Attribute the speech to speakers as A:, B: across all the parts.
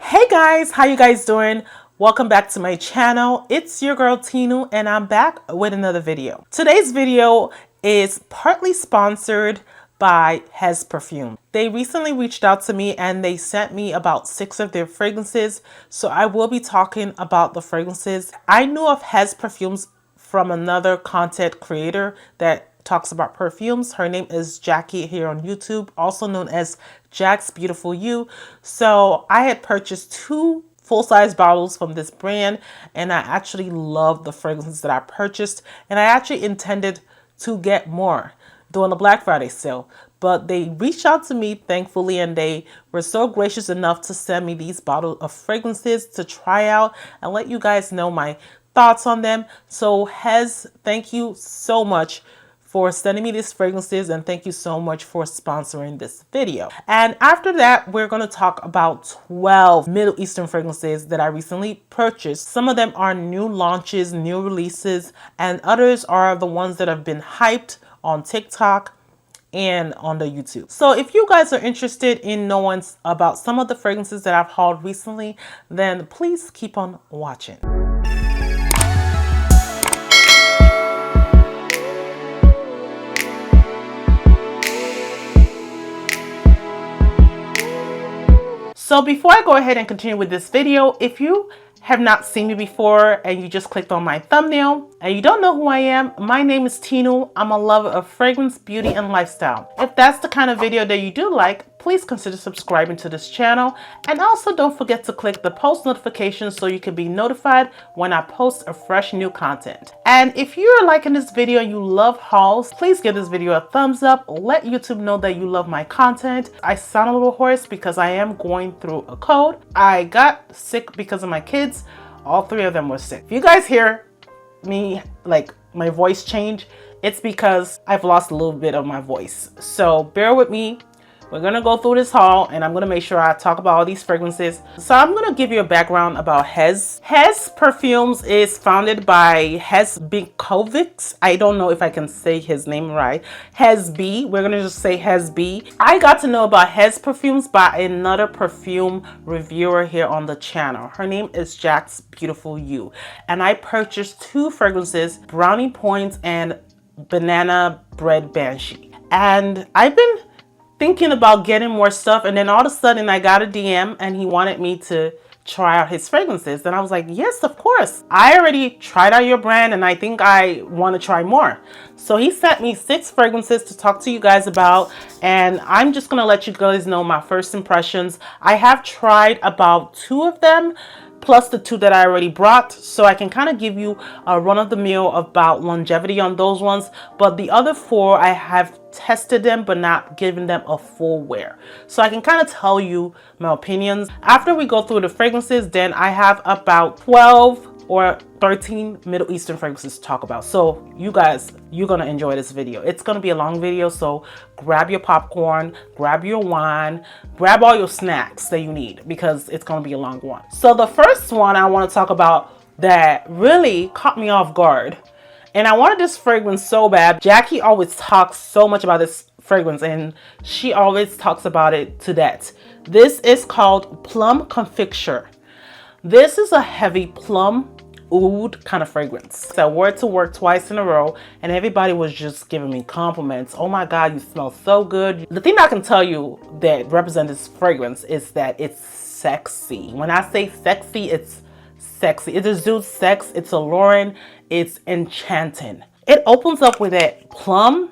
A: Hey guys, how you guys doing? Welcome back to my channel. It's your girl Tinu and I'm back with another video. Today's video is partly sponsored by Hez Parfums. They recently reached out to me and they sent me about 6 of their fragrances. So I will be talking about the fragrances. I knew of Hez Parfums from another content creator that talks about perfumes. Her name is Jackie here on YouTube, also known as Jack's Beautiful You. So I had purchased 2 full-size bottles from this brand and I actually love the fragrances that I purchased, and I actually intended to get more during the Black Friday sale, but they reached out to me thankfully and they were so gracious enough to send me these bottles of fragrances to try out and let you guys know my thoughts on them. So Hez, thank you so much for sending me these fragrances, and thank you so much for sponsoring this video. And after that, we're going to talk about 12 Middle Eastern fragrances that I recently purchased. Some of them are new launches, new releases, and others are the ones that have been hyped on TikTok and on the YouTube. So if you guys are interested in knowing about some of the fragrances that I've hauled recently, then please keep on watching. So before I go ahead and continue with this video, if you have not seen me before and you just clicked on my thumbnail and you don't know who I am, my name is Tinu. I'm a lover of fragrance, beauty, and lifestyle. If that's the kind of video that you do like, please consider subscribing to this channel, and also don't forget to click the post notifications so you can be notified when I post a fresh new content. And if you're liking this video and you love hauls, please give this video a thumbs up. Let YouTube know that you love my content. I sound a little hoarse because I am going through a cold. I got sick because of my kids. All 3 of them were sick. If you guys hear me, like my voice change, it's because I've lost a little bit of my voice. So bear with me. We're gonna go through this haul and I'm gonna make sure I talk about all these fragrances. So I'm gonna give you a background about Hez. Hez Parfums is founded by Hez Beignet. I don't know if I can say his name right. Hez B. We're gonna just say Hez B. I got to know about Hez Parfums by another perfume reviewer here on the channel. Her name is Jack's Beautiful You. And I purchased 2 fragrances, Brownie Points and Banana Bread Banshee. And I've been thinking about getting more stuff, and then all of a sudden I got a DM and he wanted me to try out his fragrances, and I was like, yes, of course. I already tried out your brand and I think I want to try more. So he sent me 6 fragrances to talk to you guys about, and I'm just gonna let you guys know my first impressions. I have tried about 2 of them plus the 2 that I already brought, so I can kind of give you a run-of-the-mill about longevity on those ones. But the other 4 I have tested them but not given them a full wear, so I can kind of tell you my opinions. After we go through the fragrances, then I have about 12 or 13 Middle Eastern fragrances to talk about. So you guys, you're gonna enjoy this video. It's gonna be a long video, so grab your popcorn, grab your wine, grab all your snacks that you need because it's gonna be a long one. So the first one I want to talk about that really caught me off guard, and I wanted this fragrance so bad. Jackie always talks so much about this fragrance and she always talks about it to death. This is called Plum Conficture. This is a heavy plum oud kind of fragrance. So I wore it to work twice in a row and everybody was just giving me compliments. Oh my God, you smell so good. The thing I can tell you that represents this fragrance is that it's sexy. When I say sexy, it's sexy. It exudes sex, it's alluring, it's enchanting. It opens up with that plum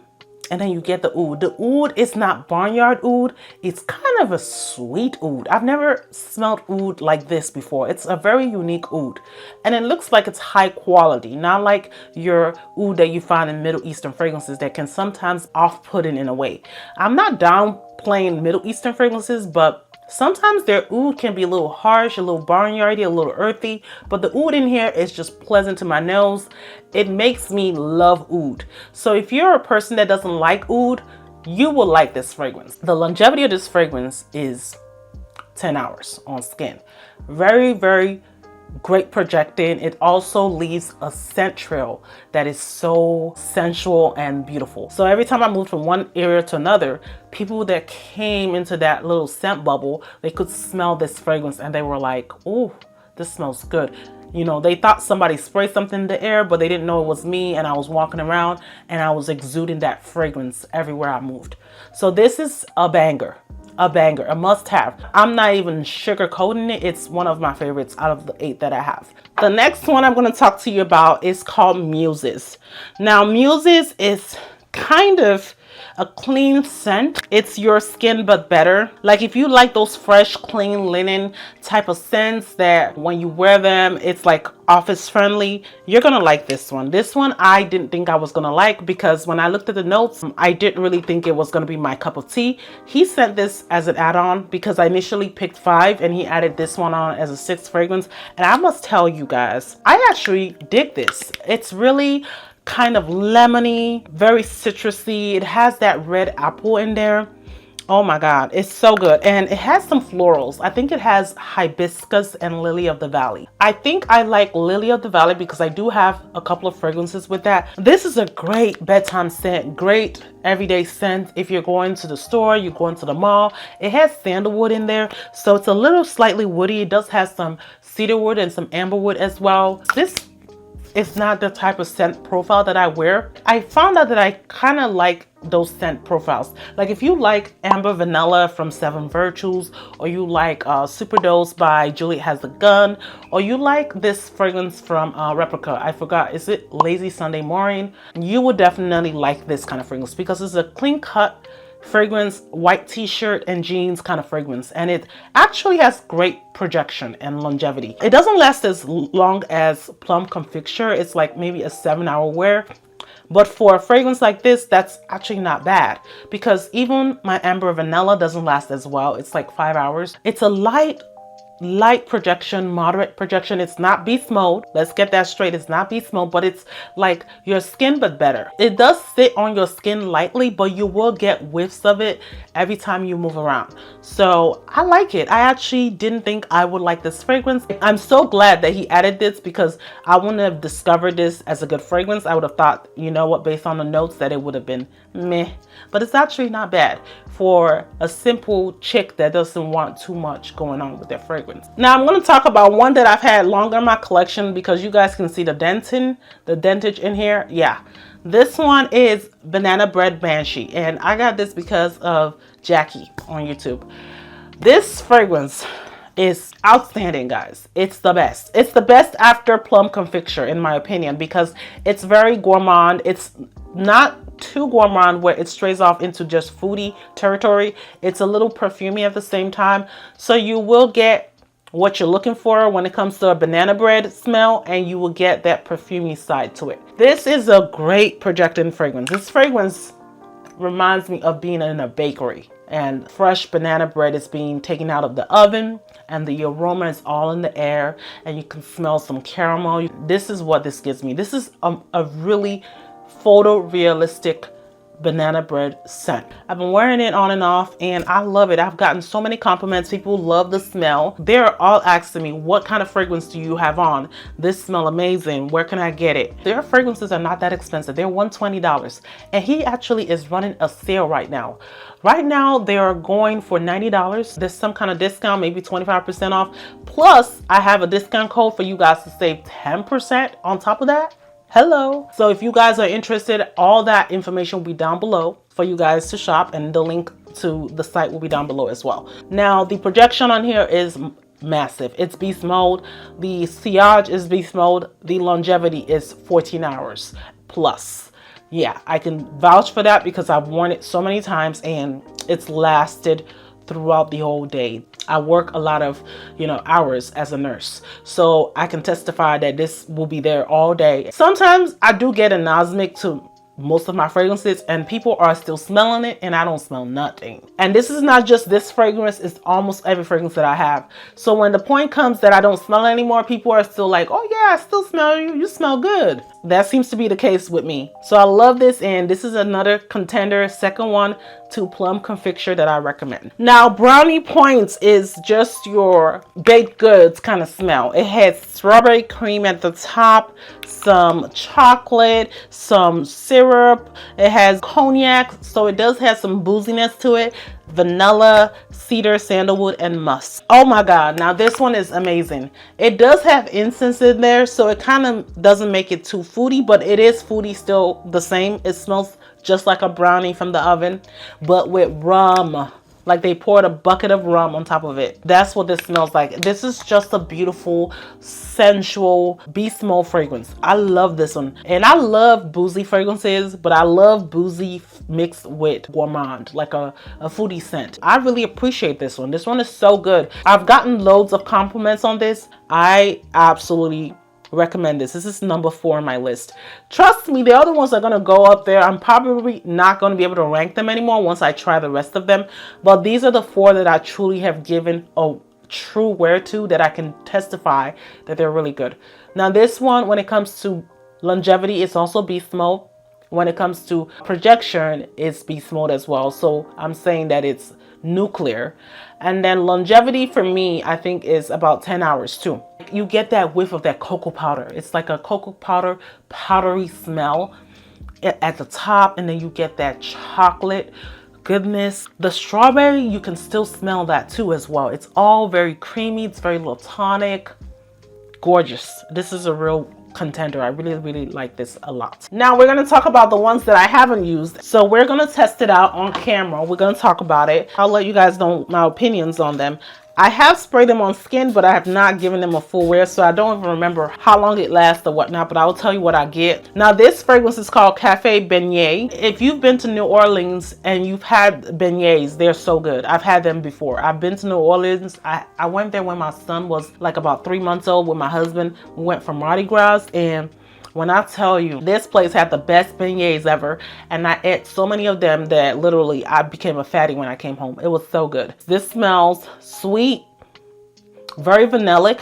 A: and then you get the oud. The oud is not barnyard oud. It's kind of a sweet oud. I've never smelled oud like this before. It's a very unique oud. And it looks like it's high quality, not like your oud that you find in Middle Eastern fragrances that can sometimes off-putting in a way. I'm not downplaying Middle Eastern fragrances, but sometimes their oud can be a little harsh, a little barnyardy, a little earthy, but the oud in here is just pleasant to my nose. It makes me love oud. So if you're a person that doesn't like oud, you will like this fragrance. The longevity of this fragrance is 10 hours on skin. Very, very great projecting. It also leaves a scent trail that is so sensual and beautiful. So every time I moved from one area to another, people that came into that little scent bubble, they could smell this fragrance and they were like, "Oh, this smells good." You know, they thought somebody sprayed something in the air, but they didn't know it was me, and I was walking around and I was exuding that fragrance everywhere I moved. So this is a banger. A banger, a must-have. I'm not even sugarcoating it. It's one of my favorites out of the 8 that I have. The next one I'm going to talk to you about is called Muses. Now, Muses is kind of a clean scent. It's your skin but better. Like if you like those fresh, clean linen type of scents that when you wear them, it's like office friendly, you're gonna like this one. This one I didn't think I was gonna like because when I looked at the notes, I didn't really think it was gonna be my cup of tea. He sent this as an add-on because I initially picked 5 and he added this one on as a 6th fragrance. And I must tell you guys, I actually dig this. It's really kind of lemony, very citrusy. It has that red apple in there. Oh my God, it's so good. And it has some florals. I think it has hibiscus and lily of the valley. I think I like lily of the valley because I do have a couple of fragrances with that. This is a great bedtime scent, great everyday scent. If you're going to the store, you're going to the mall, it has sandalwood in there. So it's a little slightly woody. It does have some cedarwood and some amberwood as well. This it's not the type of scent profile that I wear. I found out that I kind of like those scent profiles. Like if you like Amber Vanilla from Seven Virtues, or you like Superdose by Juliet Has a Gun, or you like this fragrance from Replica, I forgot, is it Lazy Sunday Morning? You would definitely like this kind of fragrance because it's a clean cut fragrance, white t-shirt and jeans kind of fragrance, and it actually has great projection and longevity. It doesn't last as long as Plum Conficture. It's like maybe a 7-hour wear, but for a fragrance like this, that's actually not bad because even my Amber Vanilla doesn't last as well. It's like 5 hours. It's a light projection, moderate projection. It's not beast mode. Let's get that straight. It's not beast mode, but it's like your skin but better. It does sit on your skin lightly, but you will get whiffs of it every time you move around. So I like it. I actually didn't think I would like this fragrance. I'm so glad that he added this because I wouldn't have discovered this as a good fragrance. I would have thought, you know what, based on the notes, that it would have been meh, but it's actually not bad for a simple chick that doesn't want too much going on with their fragrance. Now I'm going to talk about one that I've had longer in my collection because you guys can see the dentage in here. Yeah, this one is Banana Bread Banshee, and I got this because of Jackie on YouTube. This fragrance is outstanding, guys. It's the best. It's the best after Plum Conficture in my opinion because it's very gourmand. It's not too gourmand where it strays off into just foodie territory. It's a little perfumey at the same time, so you will get what you're looking for when it comes to a banana bread smell, and you will get that perfumey side to it. This is a great projecting fragrance. This fragrance reminds me of being in a bakery and fresh banana bread is being taken out of the oven and the aroma is all in the air and you can smell some caramel. This is what this gives me. This is a really photorealistic banana bread scent. I've been wearing it on and off and I love it. I've gotten so many compliments. People love the smell. They're all asking me, what kind of fragrance do you have on? This smells amazing. Where can I get it? Their fragrances are not that expensive. They're $120 and he actually is running a sale right now. Right now they are going for $90. There's some kind of discount, maybe 25% off. Plus I have a discount code for you guys to save 10% on top of that. Hello. So if you guys are interested, all that information will be down below for you guys to shop, and the link to the site will be down below as well. Now the projection on here is massive. It's beast mode. The sillage is beast mode. The longevity is 14 hours plus. Yeah, I can vouch for that because I've worn it so many times and it's lasted throughout the whole day. I work a lot of, hours as a nurse, so I can testify that this will be there all day. Sometimes I do get anosmic to most of my fragrances, and people are still smelling it and I don't smell nothing. And this is not just this fragrance, it's almost every fragrance that I have. So when the point comes that I don't smell it anymore, people are still like, oh yeah, I still smell you, you smell good. That seems to be the case with me. So I love this, and this is another contender, second one to Plum Conficture that I recommend. Now Brownie Points is just your baked goods kind of smell. It has strawberry cream at the top, some chocolate, some syrup, it has cognac, so it does have some booziness to it, vanilla, cedar, sandalwood, and musk. Oh my god, now this one is amazing. It does have incense in there, so it kind of doesn't make it too foodie, but it is foodie still the same. It smells just like a brownie from the oven, but with rum. Like they poured a bucket of rum on top of it. That's what this smells like. This is just a beautiful, sensual beast mode fragrance. I love this one. And I love boozy fragrances, but I love boozy mixed with gourmand, like a foodie scent. I really appreciate this one. This one is so good. I've gotten loads of compliments on this. I absolutely recommend this. This is number 4 on my list. Trust me, the other ones are going to go up there. I'm probably not going to be able to rank them anymore once I try the rest of them, but these are the 4 that I truly have given a true wear to, that I can testify that they're really good. Now this one, when it comes to longevity, it's also beast mode. When it comes to projection, it's beast mode as well, so I'm saying that it's nuclear. And then longevity for me, I think, is about 10 hours too. You get that whiff of that cocoa powder. It's like a cocoa powder, powdery smell at the top, and then you get that chocolate goodness. The strawberry, you can still smell that too as well. It's all very creamy, it's very latonic, gorgeous. This is a real contender. I really like this a lot. Now we're going to talk about the ones that I haven't used. So we're going to test it out on camera. We're going to talk about it. I'll let you guys know my opinions on them. I have sprayed them on skin, but I have not given them a full wear, so I don't even remember how long it lasts or whatnot, but I will tell you what I get. Now this fragrance is called Cafe Beignet. If you've been to New Orleans and you've had beignets, they're so good. I've had them before. I've been to New Orleans. I went there when my son was like about 3 months old with my husband. We went for Mardi Gras, and when I tell you, this place had the best beignets ever, and I ate so many of them that literally I became a fatty when I came home. It was so good. This smells sweet, very vanillic.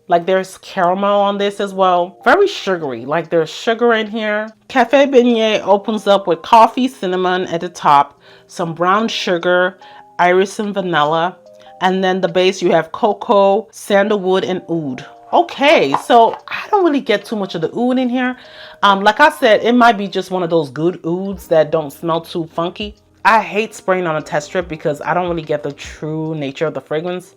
A: Like there's caramel on this as well. Very sugary, like there's sugar in here. Cafe Beignet opens up with coffee, cinnamon at the top, some brown sugar, iris and vanilla, and then the base you have cocoa, sandalwood, and oud. Okay, so I don't really get too much of the oud in here. Like I said, it might be just one of those good ouds that don't smell too funky. I hate spraying on a test strip because I don't really get the true nature of the fragrance.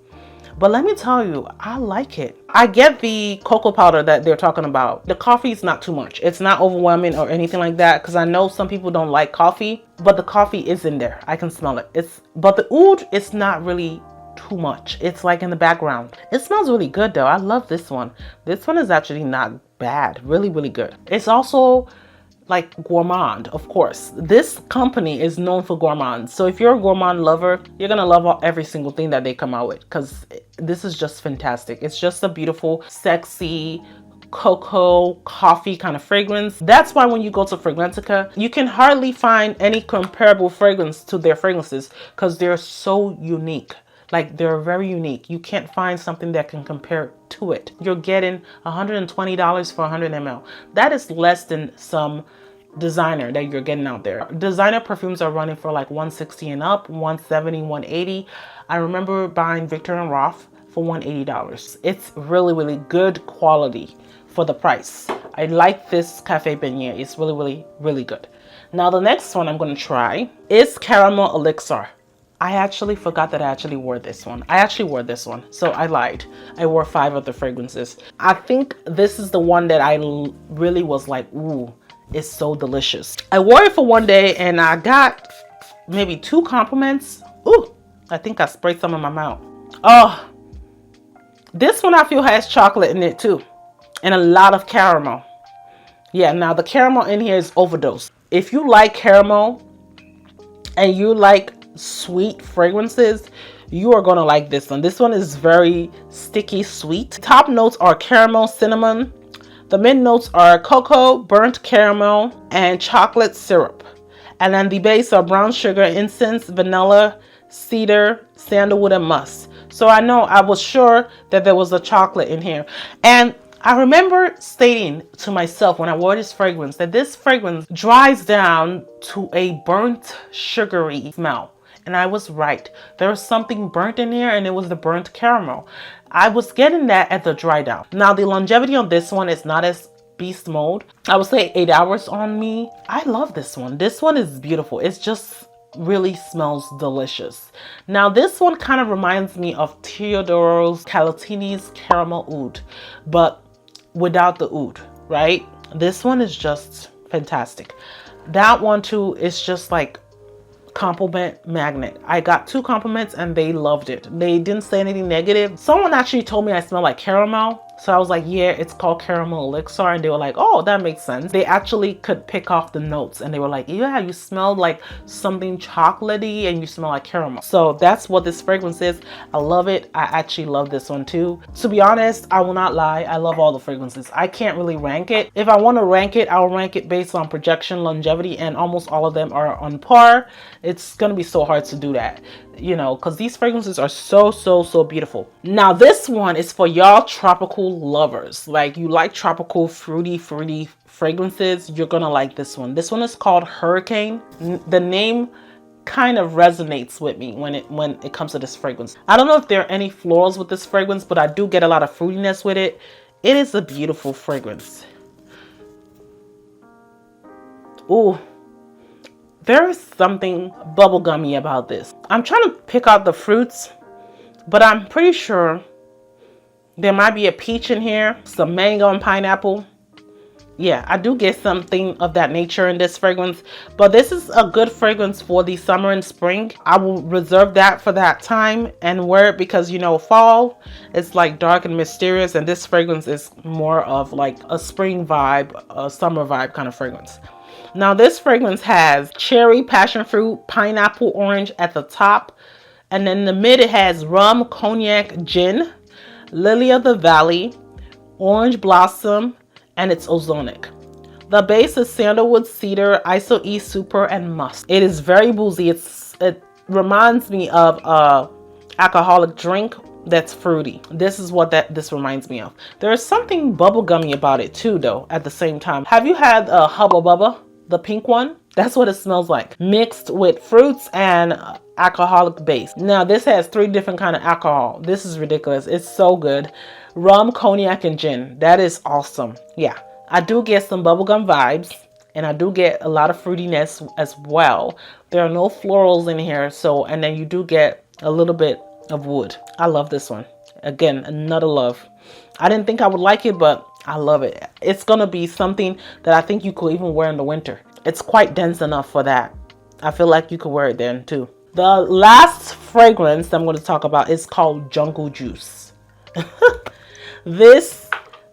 A: But let me tell you, I like it. I get the cocoa powder that they're talking about. The coffee is not too much. It's not overwhelming or anything like that, because I know some people don't like coffee, but the coffee is in there. I can smell it. But the oud, it's not really too much. It's like in the background. It smells really good though. I love this one. This one is actually not bad. Really good. It's also like gourmand, of course. This company is known for gourmand. So if you're a gourmand lover, you're gonna love every single thing that they come out with, because this is just fantastic. It's just a beautiful, sexy cocoa coffee kind of fragrance. That's why when you go to Fragrantica, you can hardly find any comparable fragrance to their fragrances, because they're so unique. Like they're very unique. You can't find something that can compare to it. You're getting $120 for 100 ml. That is less than some designer that you're getting out there. Designer perfumes are running for like $160 and up, $170, $180. I remember buying Victor and Rolf for $180. It's really good quality for the price. I like this Cafe Beignet. It's really good. Now the next one I'm going to try is Caramel Elixir. I actually forgot that I actually wore this one. I actually wore this one, so I lied. I wore 5 of the fragrances. I think this is the one that I really was like, ooh, it's so delicious. I wore it for one day and I got maybe 2 compliments. Ooh, I think I sprayed some in my mouth. Oh, this one I feel has chocolate in it too, and a lot of caramel. Yeah, now the caramel in here is overdosed. If you like caramel and you like sweet fragrances, you are gonna like this one. This one is very sticky sweet. Top notes are caramel, cinnamon, The mid notes are cocoa, burnt caramel, and chocolate syrup. And then the base are brown sugar, incense, vanilla, cedar, sandalwood, and musk. So I know, I was sure that there was a chocolate in here. And I remember stating to myself when I wore this fragrance that this fragrance dries down to a burnt sugary smell. And I was right. There was something burnt in here, and it was the burnt caramel. I was getting that at the dry down. Now the longevity on this one is not as beast mode. I would say 8 hours on me. I love this one. This one is beautiful. It's just really smells delicious. Now this one kind of reminds me of Teodoro's Calatini's Caramel Oud, but without the oud, right? This one is just fantastic. That one too is just like compliment magnet. I got 2 compliments and they loved it. They didn't say anything negative. Someone actually told me I smell like caramel. So I was like, yeah, it's called caramel elixir. And they were like, oh, that makes sense. They actually could pick off the notes and they were like, yeah, you smell like something chocolatey and you smell like caramel. So that's what this fragrance is. I love it. I actually love this one too. To be honest, I will not lie. I love all the fragrances. I can't really rank it. If I want to rank it, I'll rank it based on projection, longevity, and almost all of them are on par. It's going to be so hard to do that, you know, because these fragrances are so beautiful. Now this one is for y'all tropical lovers. Like, you like tropical fruity fragrances, you're gonna like this one. This one is called Hurricane. The name kind of resonates with me when it comes to this fragrance. I don't know if there are any florals with this fragrance, but I do get a lot of fruitiness with it. It is a beautiful fragrance. Ooh, there is something bubblegummy about this. I'm trying to pick out the fruits, but I'm pretty sure there might be a peach in here, some mango and pineapple. Yeah, I do get something of that nature in this fragrance, but this is a good fragrance for the summer and spring. I will reserve that for that time and wear it because, you know, fall, it's like dark and mysterious, and this fragrance is more of like a spring vibe, a summer vibe kind of fragrance. Now this fragrance has cherry, passion fruit, pineapple, orange at the top, and then in the mid it has rum, cognac, gin, lily of the valley, orange blossom, and it's ozonic. The base is sandalwood, cedar, iso-e super, and musk. It is very boozy. It reminds me of a alcoholic drink that's fruity. This is what this reminds me of. There is something bubblegummy about it too, though, at the same time. Have you had a Hubba Bubba, the pink one? That's what it smells like, mixed with fruits and alcoholic base. Now this has 3 different kind of alcohol. This is ridiculous. It's so good. Rum, cognac, and gin. That is awesome. Yeah, I do get some bubblegum vibes, and I do get a lot of fruitiness as well. There are no florals in here, so, and then you do get a little bit of wood. I love this one. Again, another love. I didn't think I would like it, but I love it. It's gonna be something that I think you could even wear in the winter. It's quite dense enough for that. I feel like you could wear it then too. The last fragrance I'm going to talk about is called Jungle Juice. This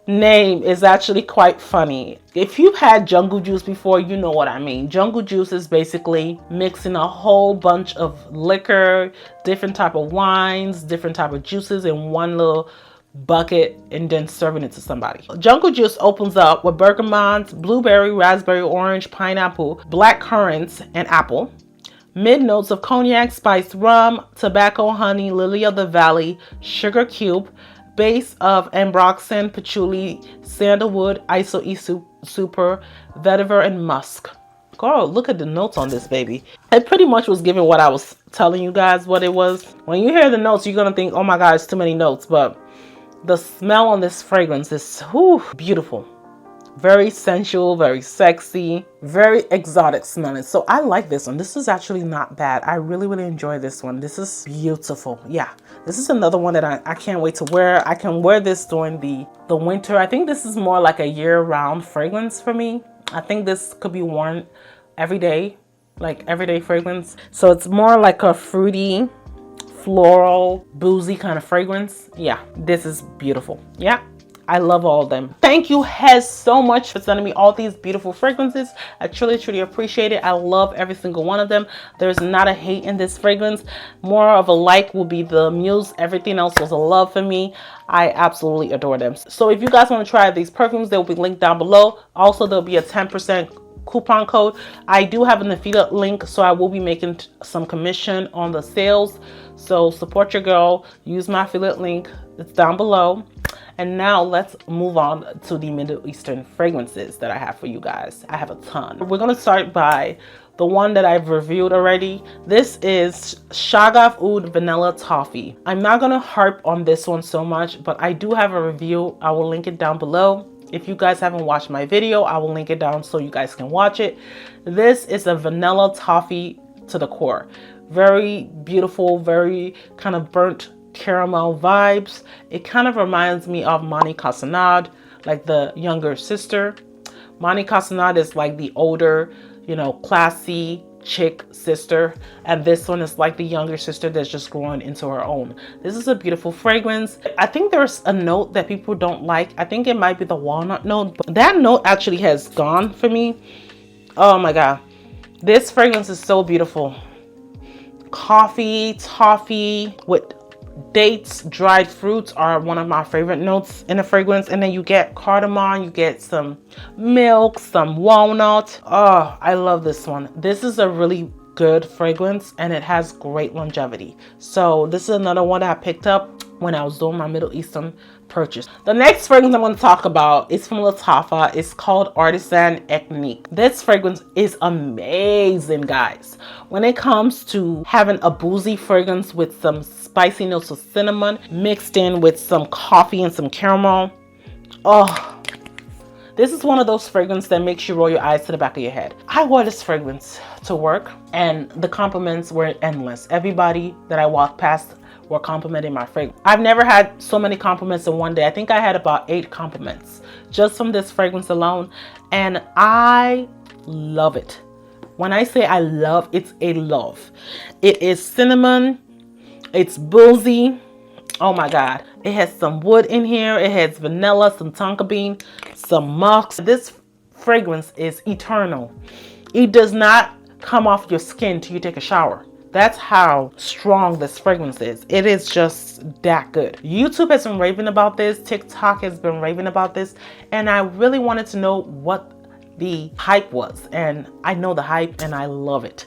A: name is actually quite funny. If you've had jungle juice before, you know what I mean. Jungle juice is basically mixing a whole bunch of liquor, different type of wines, different type of juices in one little bucket and then serving it to somebody. Jungle juice opens up with bergamot, blueberry, raspberry, orange, pineapple, black currants, and apple. Mid notes of cognac, spiced rum, tobacco, honey, lily of the valley, sugar cube. Base of ambroxan, patchouli, sandalwood, iso-e super, vetiver, and musk. Girl, look at the notes on this baby. It pretty much was giving what I was telling you guys what it was. When you hear the notes, you're gonna think, oh my god, it's too many notes, but the smell on this fragrance is beautiful. Very sensual, very sexy, very exotic smelling. So I like this one. This is actually not bad. I really enjoy this one. This is beautiful. Yeah, this is another one that I can't wait to wear. I can wear this during the winter. I think this is more like a year-round fragrance for me. I think this could be worn every day, like everyday fragrance. So it's more like a fruity, floral, boozy kind of fragrance. Yeah, this is beautiful. Yeah, I love all of them. Thank you, Hez, so much for sending me all these beautiful fragrances. I truly appreciate it. I love every single one of them. There's not a hate in this fragrance. More of a like will be the Muse. Everything else was a love for me. I absolutely adore them. So if you guys want to try these perfumes, they'll be linked down below. Also, there'll be a 10% coupon code. I do have an affiliate link, so I will be making some commission on the sales. So support your girl. Use my affiliate link. It's down below. And now let's move on to the Middle Eastern fragrances that I have for you guys. I have a ton. We're going to start by the one that I've reviewed already. This is Shaghaf Oud Vanilla Toffee. I'm not going to harp on this one so much, but I do have a review. I will link it down below. If you guys haven't watched my video, I will link it down so you guys can watch it. This is a vanilla toffee to the core. Very beautiful, very kind of burnt caramel vibes. It kind of reminds me of Mani Casanade, like the younger sister. Mani Casanade is like the older, you know, classy chick sister, and this one is like the younger sister that's just growing into her own. This is a beautiful fragrance. I think there's a note that people don't like. I think it might be the walnut note, but that note actually has gone for me. Oh my god, this fragrance is so beautiful. Coffee, toffee with dates, dried fruits are one of my favorite notes in a fragrance. And then you get cardamom, you get some milk, some walnut. Oh, I love this one. This is a really good fragrance and it has great longevity. So this is another one that I picked up when I was doing my Middle Eastern purchase. The next fragrance I'm going to talk about is from Lattafa. It's called Artisan Ethnique. This fragrance is amazing, guys. When it comes to having a boozy fragrance with some spicy notes of cinnamon mixed in with some coffee and some caramel. Oh, this is one of those fragrances that makes you roll your eyes to the back of your head. I wore this fragrance to work and the compliments were endless. Everybody that I walked past were complimenting my fragrance. I've never had so many compliments in one day. I think I had about 8 compliments just from this fragrance alone, and I love it. When I say I love, it's a love. It is cinnamon, it's boozy. Oh my god, it has some wood in here, it has vanilla, some tonka bean, some musk. This fragrance is eternal. It does not come off your skin till you take a shower. That's how strong this fragrance is. It is just that good. YouTube has been raving about this. TikTok has been raving about this. And I really wanted to know what the hype was. And I know the hype and I love it.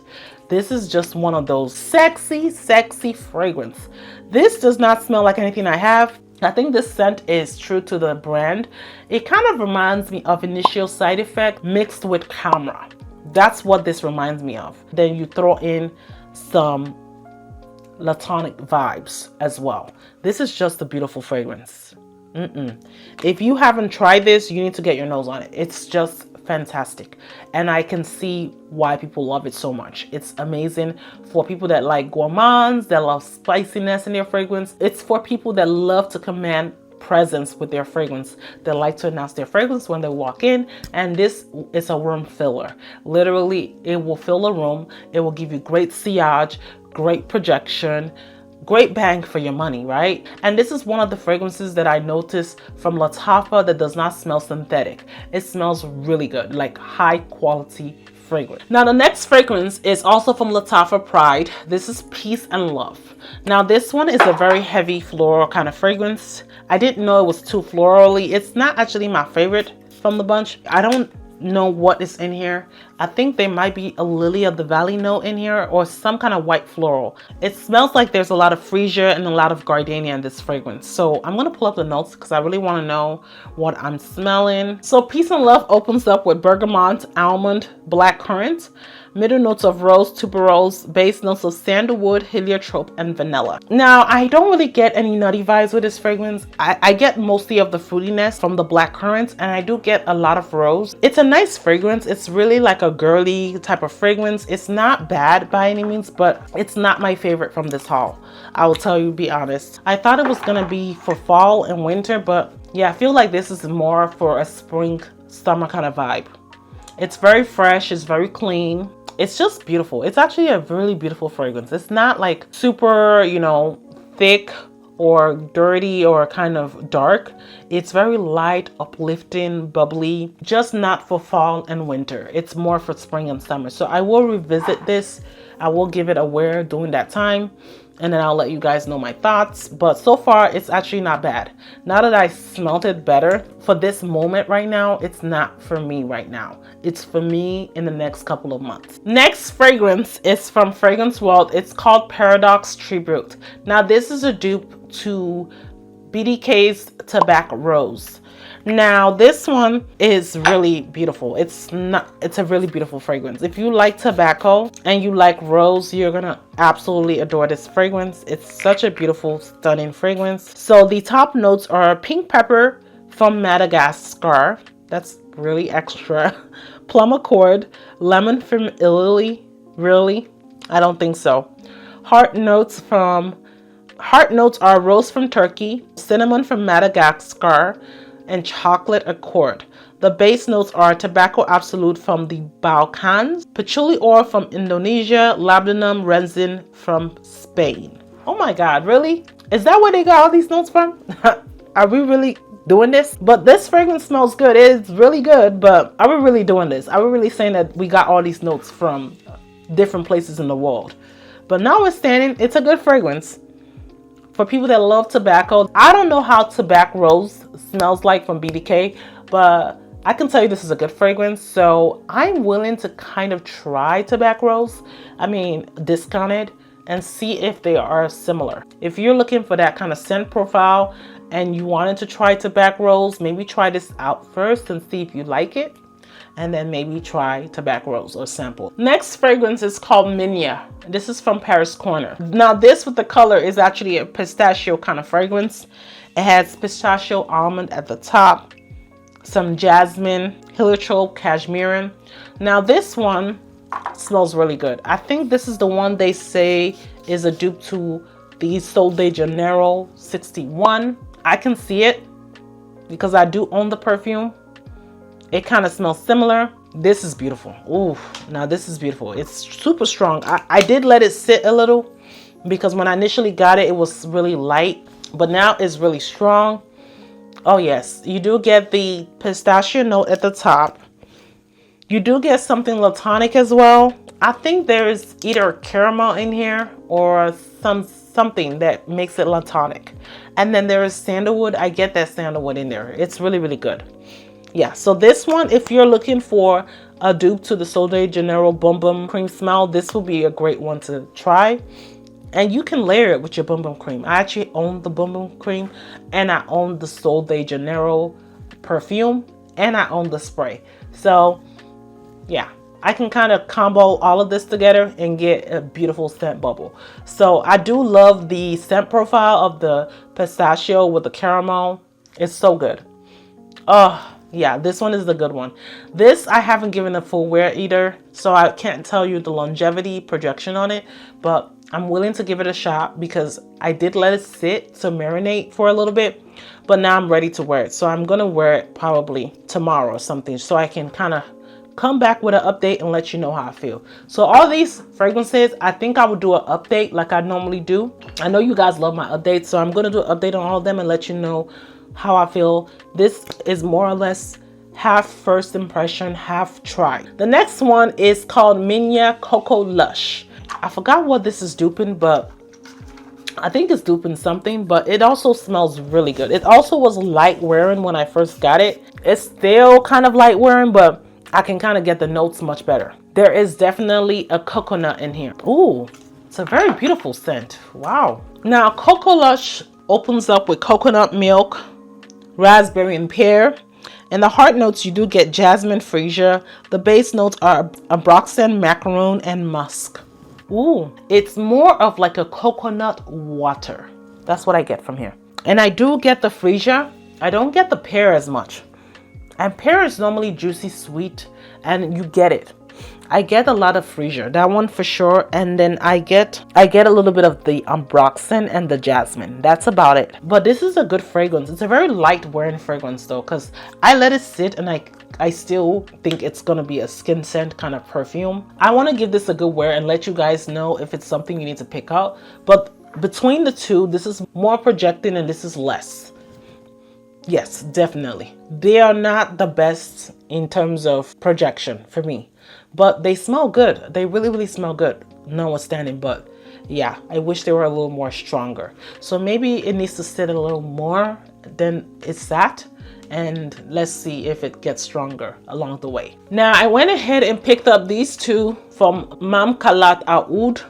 A: This is just one of those sexy, sexy fragrance. This does not smell like anything I have. I think this scent is true to the brand. It kind of reminds me of Initial Side Effect mixed with Camera. That's what this reminds me of. Then you throw in some Latonic vibes as well. This is just a beautiful fragrance. If you haven't tried this, you need to get your nose on it. It's just fantastic, and I can see why people love it so much. It's amazing for people that like gourmands, that love spiciness in their fragrance. It's for people that love to command presence with their fragrance. They like to announce their fragrance when they walk in, and this is a room filler. Literally, it will fill a room. It will give you great sillage, great projection, great bang for your money, right? And this is one of the fragrances that I noticed from Lattafa that does not smell synthetic. It smells really good, like high quality fragrance. Now the next fragrance is also from Lattafa Pride. This is Peace and Love. Now this one is a very heavy floral kind of fragrance. I didn't know it was too florally. It's not actually my favorite from the bunch. I don't know what is in here. I think there might be a Lily of the Valley note in here or some kind of white floral. It smells like there's a lot of freesia and a lot of gardenia in this fragrance. So I'm going to pull up the notes because I really want to know what I'm smelling. So Peace and Love opens up with bergamot, almond, blackcurrant, middle notes of rose, tuberose, base notes of sandalwood, heliotrope, and vanilla. Now, I don't really get any nutty vibes with this fragrance. I get mostly of the fruitiness from the blackcurrant, and I do get a lot of rose. It's a nice fragrance. It's really like a girly type of fragrance. It's not bad by any means, but it's not my favorite from this haul. I will tell you, be honest. I thought it was gonna be for fall and winter, but yeah, I feel like this is more for a spring, summer kind of vibe. It's very fresh, it's very clean. It's just beautiful. It's actually a really beautiful fragrance. It's not like super, you know, thick or dirty or kind of dark. It's very light, uplifting, bubbly, just not for fall and winter. It's more for spring and summer. So I will revisit this. I will give it a wear during that time, and then I'll let you guys know my thoughts. But so far, it's actually not bad. Now that I smelled it better, for this moment right now, it's not for me right now. It's for me in the next couple of months. Next fragrance is from Fragrance World. It's called Paradox Tribute. Now this is a dupe to BDK's Tabac Rose. Now this one is really beautiful. It's a really beautiful fragrance. If you like tobacco and you like rose, you're gonna absolutely adore this fragrance. It's such a beautiful, stunning fragrance. So the top notes are pink pepper from Madagascar. That's really extra. Plum accord, lemon from Italy. Really? I don't think so. Heart notes are rose from Turkey, cinnamon from Madagascar, and chocolate accord. The base notes are tobacco absolute from the Balkans, patchouli oil from Indonesia, labdanum resin from Spain. Oh my God, really? Is that where they got all these notes from? Are we really doing this? But this fragrance smells good. It's really good, but are we really doing this? Are we really saying that we got all these notes from different places in the world? But notwithstanding, it's a good fragrance. For people that love tobacco, I don't know how Tabac Rose smells like from BDK, but I can tell you this is a good fragrance. So I'm willing to kind of try Tabac Rose. I mean, discounted, and see if they are similar. If you're looking for that kind of scent profile and you wanted to try Tabac Rose, maybe try this out first and see if you like it, and then maybe try Tabac Rose or sample. Next fragrance is called Minya. This is from Paris Corner. Now this with the color is actually a pistachio kind of fragrance. It has pistachio almond at the top, some jasmine, heliotrope, cashmere. Now this one smells really good. I think this is the one they say is a dupe to the Sol de Janeiro 61. I can see it because I do own the perfume. It kind of smells similar. This is beautiful. Ooh, now this is beautiful. It's super strong. I did let it sit a little because when I initially got it, it was really light, but now it's really strong. Oh yes, you do get the pistachio note at the top. You do get something latonic as well. I think there's either caramel in here or something that makes it latonic. And then there is sandalwood. I get that sandalwood in there. It's really, really good. Yeah, so this one, if you're looking for a dupe to the Sol de Janeiro Bum Bum Cream smell, this will be a great one to try. And you can layer it with your Bum Bum Cream. I actually own the Bum Bum Cream, and I own the Sol de Janeiro perfume, and I own the spray. So yeah, I can kind of combo all of this together and get a beautiful scent bubble. So I do love the scent profile of the pistachio with the caramel. It's so good. Oh yeah, this one is the good one. This I haven't given a full wear either, so I can't tell you the longevity projection on it, but I'm willing to give it a shot because I did let it sit to marinate for a little bit, but now I'm ready to wear it. So I'm gonna wear it probably tomorrow or something, so I can kind of come back with an update and let you know how I feel. So all these fragrances, I think I would do an update like I normally do. I know you guys love my updates, so I'm gonna do an update on all of them and let you know how I feel. This is more or less half first impression, half try. The next one is called Minya Coco Lush. I forgot what this is duping, but I think it's duping something, but it also smells really good. It also was light wearing when I first got it. It's still kind of light wearing, but I can kind of get the notes much better. There is definitely a coconut in here. Ooh, it's a very beautiful scent. Wow. Now Coco Lush opens up with coconut milk, raspberry and pear. In the heart notes, you do get jasmine freesia. The base notes are abroxan, macaroon, and musk. Ooh, it's more of like a coconut water. That's what I get from here. And I do get the freesia. I don't get the pear as much. And pear is normally juicy, sweet, and you get it. I get a lot of freesia, that one for sure, and then I get a little bit of the ambroxan and the jasmine. That's about it. But this is a good fragrance. It's a very light wearing fragrance though, because I let it sit and I still think it's gonna be a skin scent kind of perfume. I want to give this a good wear and let you guys know if it's something you need to pick out. But between the two, this is more projecting and this is less. Yes, definitely. They are not the best in terms of projection for me, but they smell good. They really, really smell good, notwithstanding. But yeah, I wish they were a little more stronger. So maybe it needs to sit a little more than it sat. And let's see if it gets stronger along the way. Now, I went ahead and picked up these two from Mamkalat Oud.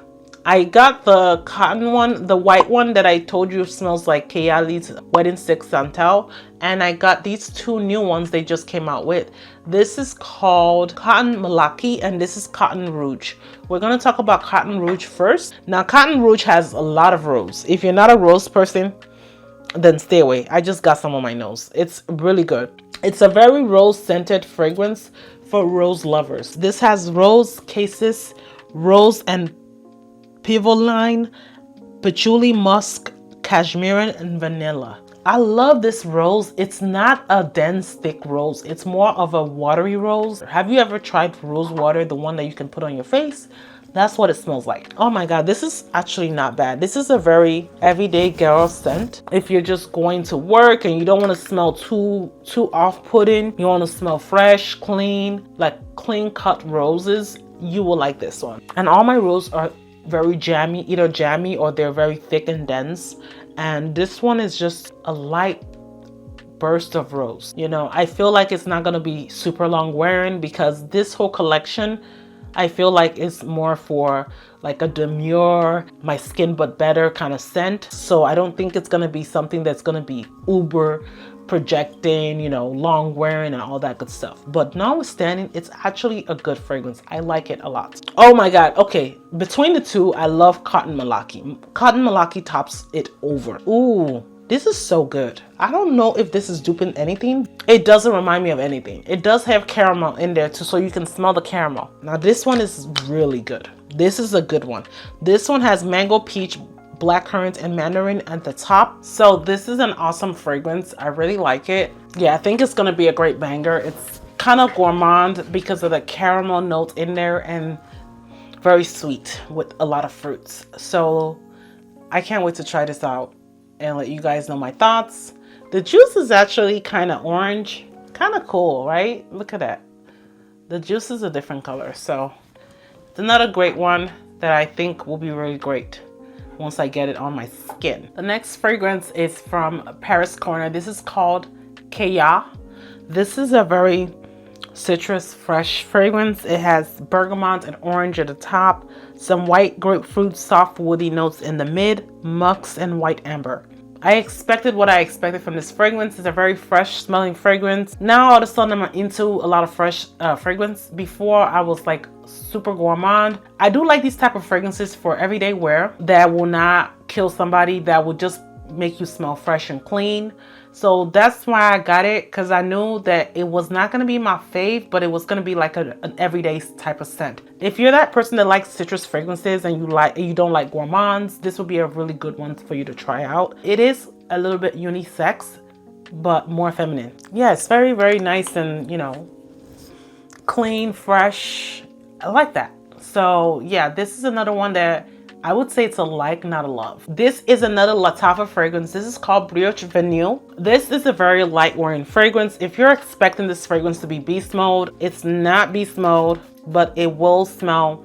A: I got the cotton one, the white one that I told you smells like Khayal's Wedding Stick Santal. And I got these two new ones they just came out with. This is called Cotton Malaki and this is Cotton Rouge. We're going to talk about Cotton Rouge first. Now, Cotton Rouge has a lot of rose. If you're not a rose person, then stay away. I just got some on my nose. It's really good. It's a very rose scented fragrance for rose lovers. This has rose, cassis, rose and pivoline, patchouli, musk, cashmere, and vanilla. I love this rose. It's not a dense, thick rose. It's more of a watery rose. Have you ever tried rose water, the one that you can put on your face? That's what it smells like. Oh my God, this is actually not bad. This is a very everyday girl scent. If you're just going to work and you don't want to smell too off-putting, you want to smell fresh, clean, like clean cut roses, you will like this one. And all my roses are very jammy, either jammy or they're very thick and dense. And this one is just a light burst of rose. You know, I feel like it's not going to be super long wearing because this whole collection, I feel like it's more for like a demure, my skin but better kind of scent. So I don't think it's going to be something that's going to be uber projecting, you know, long wearing and all that good stuff. But notwithstanding, it's actually a good fragrance. I like it a lot. Oh my God. Okay. Between the two, I love Cotton Malaki. Cotton Malaki tops it over. Ooh. This is so good. I don't know if this is duping anything. It doesn't remind me of anything. It does have caramel in there too, so you can smell the caramel. Now this one is really good. This is a good one. This one has mango, peach, blackcurrant, and mandarin at the top. So this is an awesome fragrance. I really like it. Yeah, I think it's gonna be a great banger. It's kind of gourmand because of the caramel note in there and very sweet with a lot of fruits. So I can't wait to try this out and let you guys know my thoughts. The juice is actually kind of orange, kind of cool, right? Look at that. The juice is a different color, so it's another great one that I think will be really great once I get it on my skin. The next fragrance is from Paris Corner. This is called Khayal. This is a very citrus fresh fragrance. It has bergamot and orange at the top, some white grapefruit, soft woody notes in the mid, musk, and white amber. I expected what I expected from this fragrance. It's a very fresh smelling fragrance. Now all of a sudden I'm into a lot of fresh fragrance. Before I was like super gourmand. I do like these type of fragrances for everyday wear that will not kill somebody, that will just make you smell fresh and clean. So that's why I got it, because I knew that it was not going to be my fave, but it was going to be like an everyday type of scent. If you're that person that likes citrus fragrances and you don't like gourmands, this will be a really good one for you to try out. It is a little bit unisex, but more feminine. Yeah, it's very, very nice and, you know, clean, fresh. I like that. So yeah, this is another one that I would say it's a like, not a love. This is another Lattafa fragrance. This is called Brioche Vanille. This is a very light wearing fragrance. If you're expecting this fragrance to be beast mode, it's not beast mode, but it will smell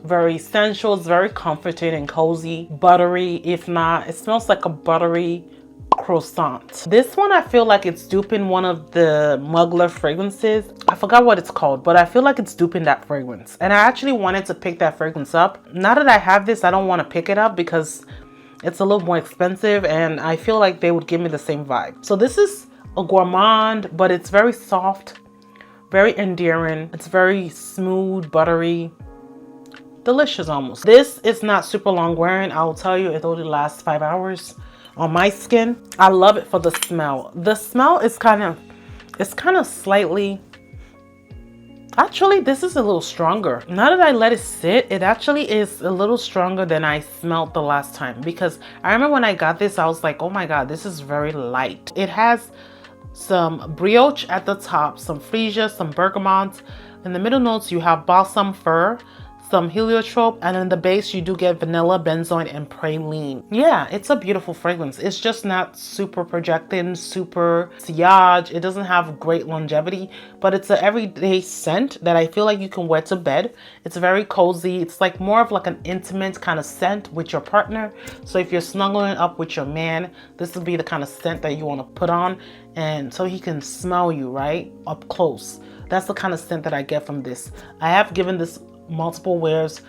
A: very sensual. It's very comforting and cozy, buttery. If not, it smells like a buttery croissant. This one, I feel like it's duping one of the Mugler fragrances. I forgot what it's called, but I feel like it's duping that fragrance. And I actually wanted to pick that fragrance up. Now that I have this, I don't want to pick it up because it's a little more expensive and I feel like they would give me the same vibe. So this is a gourmand, but it's very soft, very endearing. It's very smooth, buttery, delicious almost. This is not super long wearing. I'll tell you, it only lasts 5 hours on my skin. I love it for the smell. The smell is kind of slightly, actually this is a little stronger. Now that I let it sit, it actually is a little stronger than I smelled the last time, because I remember when I got this, I was like, oh my God, this is very light. It has some brioche at the top, some freesia, some bergamot. In the middle notes, you have balsam fir, some heliotrope, and in the base you do get vanilla, benzoin, and praline. Yeah, it's a beautiful fragrance. It's just not super projecting, super sillage. It doesn't have great longevity, but it's an everyday scent that I feel like you can wear to bed. It's very cozy. It's like more of like an intimate kind of scent with your partner. So if you're snuggling up with your man, this would be the kind of scent that you want to put on, and so he can smell you right up close. That's the kind of scent that I get from this. I have given this multiple wears.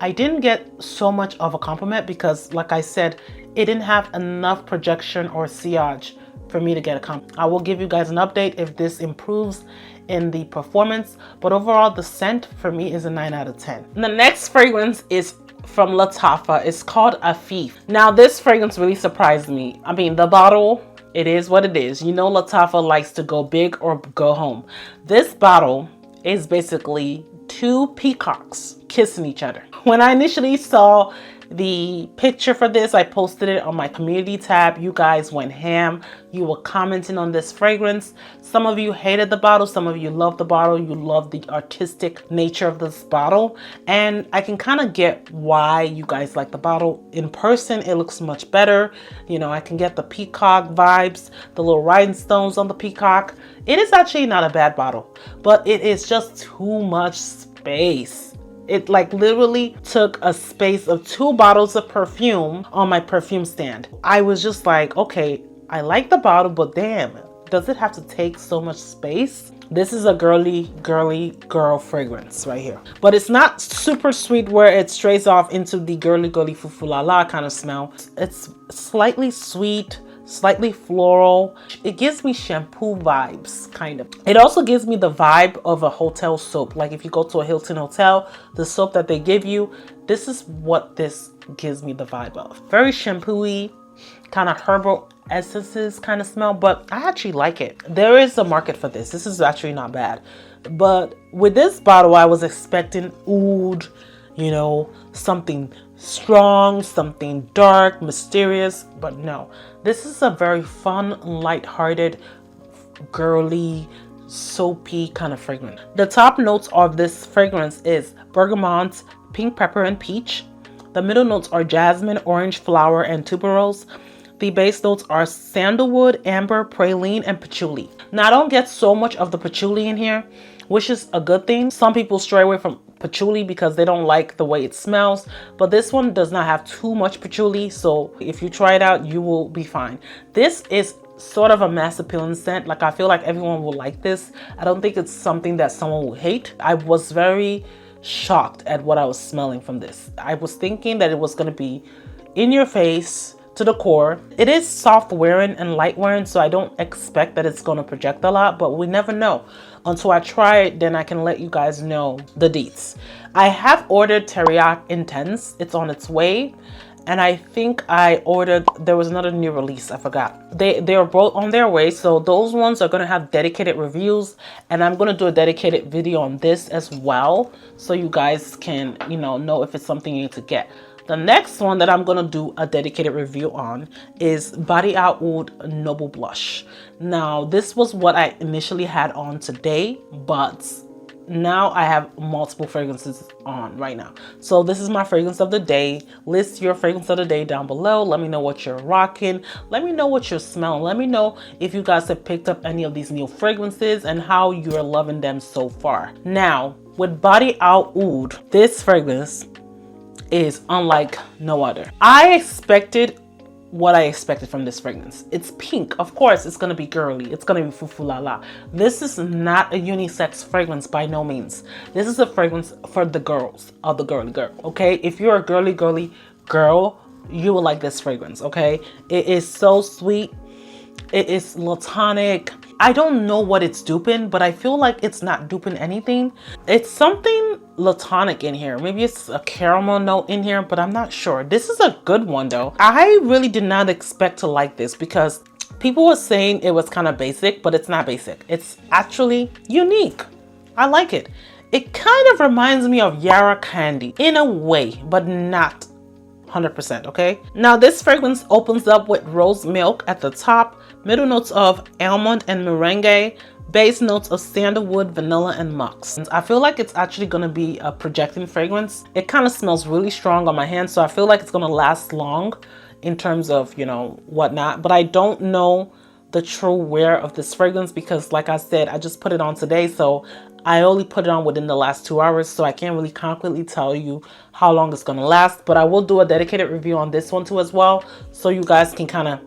A: I didn't get so much of a compliment because, like I said, it didn't have enough projection or sillage for me to get a compliment. I will give you guys an update if this improves in the performance, but overall the scent for me is a 9 out of 10. And the next fragrance is from Lattafa. It's called Afeef. Now this fragrance really surprised me. I mean, the bottle, it is what it is. You know, Lattafa likes to go big or go home. This bottle is basically two peacocks kissing each other. When I initially saw the picture for this, I posted it on my community tab. You guys went ham. You were commenting on this fragrance. Some of you hated the bottle. Some of you loved the bottle. You love the artistic nature of this bottle. And I can kind of get why you guys like the bottle. In person, it looks much better. You know, I can get the peacock vibes, the little rhinestones on the peacock. It is actually not a bad bottle, but it is just too much space. It like literally took a space of 2 bottles of perfume on my perfume stand. I was just like, okay, I like the bottle, but damn, does it have to take so much space? This is a girly girl fragrance right here. But it's not super sweet where it strays off into the girly fufu la la kind of smell. It's slightly sweet, slightly floral. It gives me shampoo vibes, kind of. It also gives me the vibe of a hotel soap. Like if you go to a Hilton hotel, the soap that they give you, this is what this gives me the vibe of. Very shampoo-y, kind of herbal essences kind of smell, but I actually like it. There is a market for this. This is actually not bad. But with this bottle, I was expecting oud, you know, something strong, something dark, mysterious, but no. This is a very fun, light-hearted, girly, soapy kind of fragrance. The top notes of this fragrance is bergamot, pink pepper, and peach. The middle notes are jasmine, orange flower, and tuberose. The base notes are sandalwood, amber, praline, and patchouli. Now, I don't get so much of the patchouli in here, which is a good thing. Some people stray away from patchouli because they don't like the way it smells, but this one does not have too much patchouli, so if you try it out, you will be fine. This is sort of a mass appealing scent. Like, I feel like everyone will like this. I don't think it's something that someone will hate. I was very shocked at what I was smelling from this. I was thinking that it was going to be in your face to the core. It is soft wearing and light wearing, so I don't expect that it's going to project a lot, but we never know. Until I try it, then I can let you guys know the deets. I have ordered Teriyaki Intense. It's on its way. And I think I ordered, there was another new release, I forgot. They're both on their way, so those ones are going to have dedicated reviews, and I'm going to do a dedicated video on this as well, so you guys can, you know if it's something you need to get. The next one that I'm going to do a dedicated review on is Badee Oud Noble Blush. Now, this was what I initially had on today, but now I have multiple fragrances on right now. So this is my fragrance of the day. List your fragrance of the day down below. Let me know what you're rocking. Let me know what you're smelling. Let me know if you guys have picked up any of these new fragrances and how you're loving them so far. Now, with Badee Oud, this fragrance is unlike no other. I expected what I expected from this fragrance. It's pink. Of course, it's going to be girly. It's going to be fufu la la. This is not a unisex fragrance by no means. This is a fragrance for the girls, of the girly girl, okay? If you're a girly girl, you will like this fragrance, okay? It is so sweet. It is latonic. I don't know what it's duping, but I feel like it's not duping anything. It's something latonic in here. Maybe it's a caramel note in here, but I'm not sure. This is a good one though. I really did not expect to like this because people were saying it was kind of basic, but it's not basic. It's actually unique. I like it. It kind of reminds me of Yara Candy in a way, but not 100%, okay? Now this fragrance opens up with rose milk at the top, middle notes of almond and merengue, Base notes of sandalwood, vanilla, and musk. I feel like it's actually going to be a projecting fragrance. It kind of smells really strong on my hands, so I feel like it's going to last long in terms of, you know, whatnot. But I don't know the true wear of this fragrance because, like I said, I just put it on today, so I only put it on within the last 2 hours, so I can't really concretely tell you how long it's going to last. But I will do a dedicated review on this one too as well, so you guys can kind of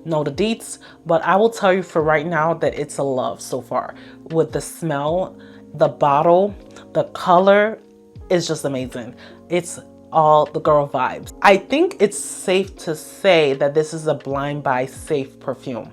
A: know the deets. But I will tell you for right now that it's a love so far. With the smell, the bottle, the color is just amazing. It's all the girl vibes. I think it's safe to say that this is a blind buy safe perfume.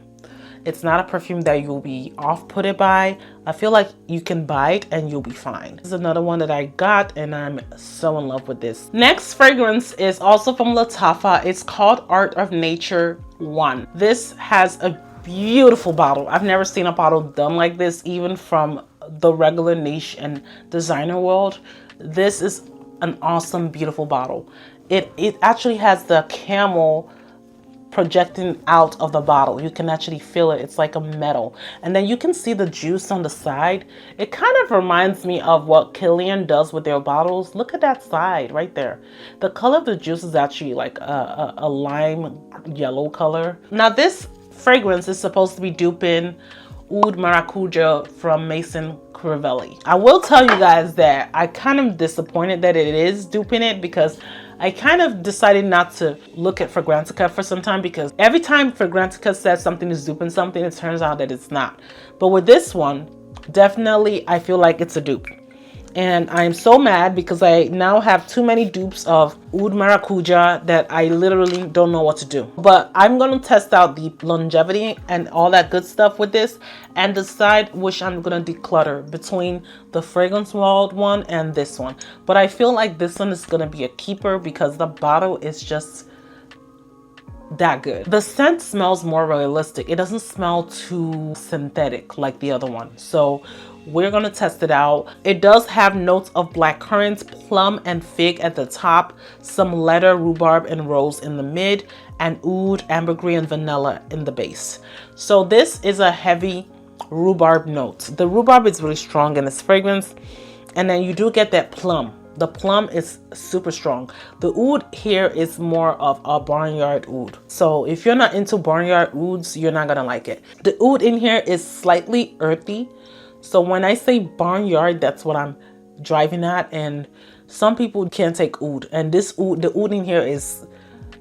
A: It's not a perfume that you'll be off-putted by. I feel like you can buy it and you'll be fine. This is another one that I got and I'm so in love with this. Next fragrance is also from Lattafa. It's called Art of Nature 1. This has a beautiful bottle. I've never seen a bottle done like this, even from the regular niche and designer world. This is an awesome, beautiful bottle. It actually has the camel projecting out of the bottle. You can actually feel it. It's like a metal. And then you can see the juice on the side. It kind of reminds me of what Kilian does with their bottles. Look at that side right there. The color of the juice is actually like a lime yellow color. Now this fragrance is supposed to be duping Oud Maracuja from Maison Criveilli. I will tell you guys that I kind of disappointed that it is duping it, because I kind of decided not to look at Fragrantica for some time, because every time Fragrantica says something is duping something, it turns out that it's not. But with this one, definitely I feel like it's a dupe. And I'm so mad because I now have too many dupes of Oud Maracuja that I literally don't know what to do. But I'm going to test out the longevity and all that good stuff with this and decide which I'm going to declutter between the Fragrance World one and this one. But I feel like this one is going to be a keeper because the bottle is just that good. The scent smells more realistic. It doesn't smell too synthetic like the other one. So we're gonna test it out. It does have notes of black currants, plum, and fig at the top, some leather, rhubarb, and rose in the mid, and oud, ambergris, and vanilla in the base. So this is a heavy rhubarb note. The rhubarb is really strong in this fragrance, and then you do get that plum. The plum is super strong. The oud here is more of a barnyard oud. So if you're not into barnyard ouds, you're not gonna like it. The oud in here is slightly earthy. So when I say barnyard, that's what I'm driving at. And some people can't take oud. And this oud, the oud in here is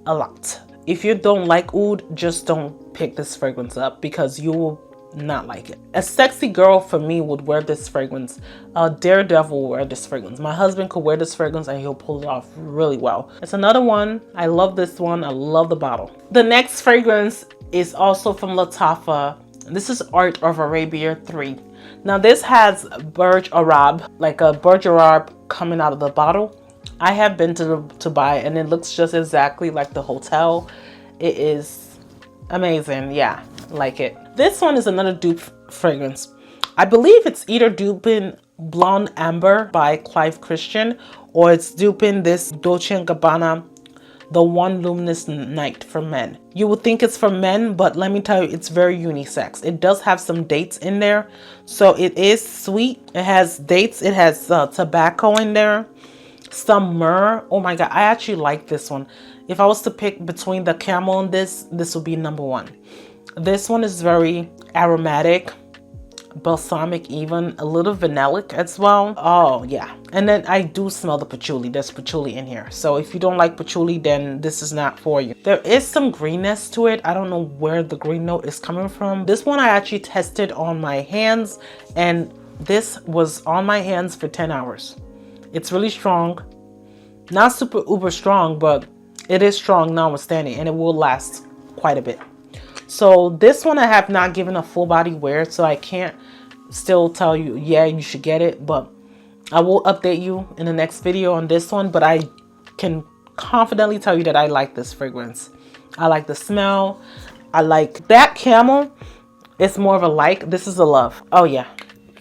A: a lot. If you don't like oud, just don't pick this fragrance up because you will not like it. A sexy girl for me would wear this fragrance. A daredevil will wear this fragrance. My husband could wear this fragrance and he'll pull it off really well. It's another one. I love this one. I love the bottle. The next fragrance is also from Lattafa. This is Art of Arabia 3. Now this has Burj Arab, like a Burj Arab coming out of the bottle. I have been to buy and it looks just exactly like the hotel. It is amazing. Yeah, like it. This one is another dupe fragrance. I believe it's either duping Blonde Amber by Clive Christian, or it's duping this Dolce & Gabbana The One Luminous Night for men. You would think it's for men, but let me tell you, it's very unisex. It does have some dates in there, so it is sweet. It has dates. It has tobacco in there, some myrrh. Oh my god, I actually like this one. If I was to pick between the camel and this would be number one. This one is very aromatic, balsamic, even a little vanillic as well. Oh yeah. And then I do smell the patchouli. There's patchouli in here, so if you don't like patchouli, then this is not for you. There is some greenness to it. I don't know where the green note is coming from. This one I actually tested on my hands, and this was on my hands for 10 hours. It's really strong, not super uber strong, but it is strong notwithstanding, and it will last quite a bit. So this one I have not given a full body wear, so I can't still tell you, yeah, you should get it, but I will update you in the next video on this one. But I can confidently tell you that I like this fragrance. I like the smell. I like that camel. It's more of a like. This is a love. Oh yeah,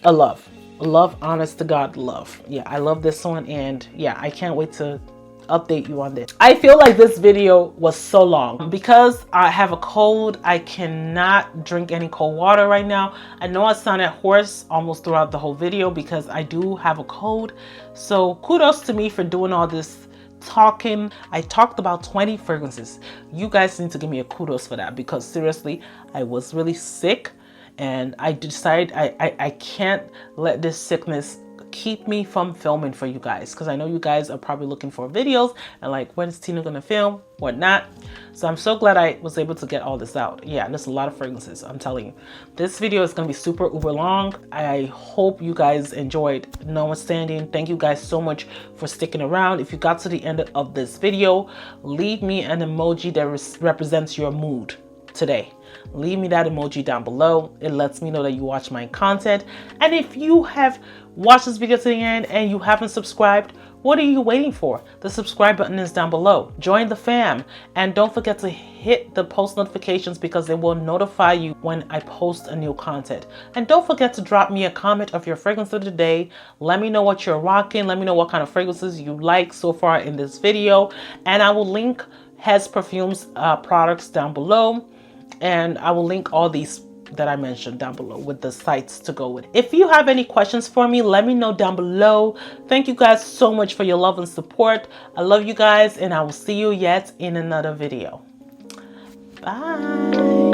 A: a love. A love, honest to God love. Yeah, I love this one, and yeah, I can't wait to update you on this. I feel like this video was so long because I have a cold. I cannot drink any cold water right now. I know I sounded hoarse almost throughout the whole video because I do have a cold. So kudos to me for doing all this talking. I talked about 20 fragrances. You guys need to give me a kudos for that because seriously, I was really sick and I decided I can't let this sickness keep me from filming for you guys, because I know you guys are probably looking for videos and like, when is Tina gonna film, whatnot. So I'm so glad I was able to get all this out. Yeah, there's a lot of fragrances, I'm telling you. This video is gonna be super uber long. I hope you guys enjoyed. Notwithstanding, thank you guys so much for sticking around. If you got to the end of this video, leave me an emoji that represents your mood today. Leave me that emoji down below. It lets me know that you watch my content. And if you have watched this video to the end and you haven't subscribed, what are you waiting for? The subscribe button is down below. Join the fam, and don't forget to hit the post notifications because it will notify you when I post a new content. And don't forget to drop me a comment of your fragrance of the day. Let me know what you're rocking. Let me know what kind of fragrances you like so far in this video, and I will link Hez Parfums products down below. And I will link all these that I mentioned down below with the sites to go with. If you have any questions for me, let me know down below. Thank you guys so much for your love and support. I love you guys, and I will see you yet in another video. Bye.